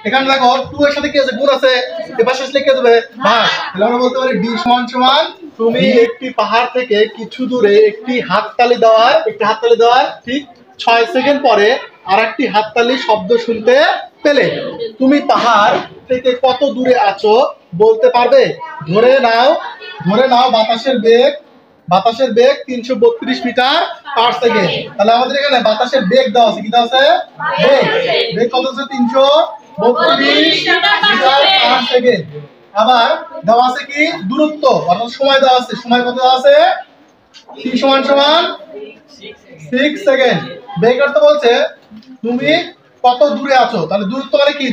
এখানে দেখো 2 এর সাথে কি আছে গুণ আছে, এ পাশে আসলে কি হবে ভাগ। তাহলে আমরা বলতে পারি d সমান তুমি একটি পাহাড় থেকে কিছু দূরে একটি হাততালি দেওয়ার ঠিক 6 সেকেন্ড পরে আরেকটি হাততালি শব্দ শুনতে পেলে তুমি পাহাড় থেকে কত দূরে আছো বলতে পারবে। ধরে নাও বাতাসের বেগ 332 মিটার পার সেকেন্ড। তাহলে আমাদের এখানে বাতাসের বেগ দেওয়া আছে, কি দেওয়া আছে বেগ কত আছে 332 মিটার পার সেকেন্ড। আবার দেওয়া আছে কি দূরত্ব অর্থাৎ সময় দেওয়া আছে, সময় কত দেওয়া আছে t সমান 6 সেকেন্ড। বেগ অর্থ বলছে তুমি কত দূরে আছো, তাহলে দূরত্ব মানে কি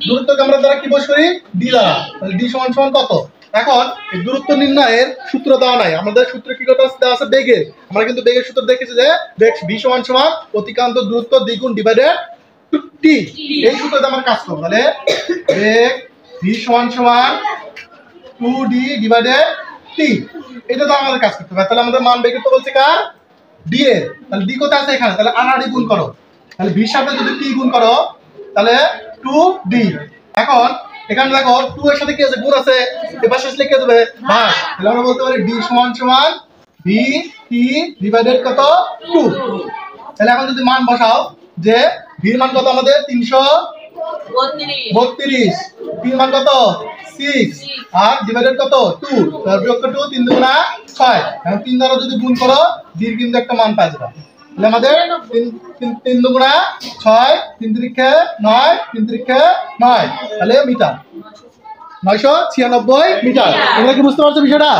দূরত্বকে আমরা দ্বারা কি বসি d দ্বারা, তাহলে d সমান কত। এখন এই দূরত্ব নির্ণয়ের সূত্র দেওয়া নাই, আমাদের সূত্র কি কথা দেওয়া আছে বেগের। আমরা কিন্তু বেগের সূত্র দেখেছি যে বেগ v সমান অতিক্রান্ত দূরত্ব দ্বিগুণ ডিভাইডেড t, এই সূত্রতে আমরা কাজ করব। তাহলে বেগ v সমান 2d ডিভাইডেড t, এটা তো আমাদের কাজ করতে হবে। তাহলে আমাদের মান বেগের তো বলছে কার d এর, তাহলে d কোথায় আছে এখানে, তাহলে r গুণ করো, তাহলে v এর সাথে যদি t গুণ করো তাহলে 2d। এখন এখানে দেখো 2 এর সাথে কি আছে গুণ আছে, এ পাশে আসলে কি হবে ভাগ। তাহলে আমরা বলতে পারি d সমান v t ডিভাইডেড কত 2। তাহলে এখন যদি মান বসাও যে v এর মান কত আমাদের 332, t এর মান কত 6 আর ডিভাইডেড কত 2, তাহলে বিয়োগ 2 3 দুগুণা 6, এখন 3 দ্বারা যদি গুণ করো d এর কিন্তু একটা মান পাওয়া যাবে। তাহলে আমাদের 3 দুগুণা 6 3 তিরিকে 9 3 তিরিকে 9, তাহলে মিটার 996 মিটার। তোমরা কি বুঝতে পারছো বিষয়টা?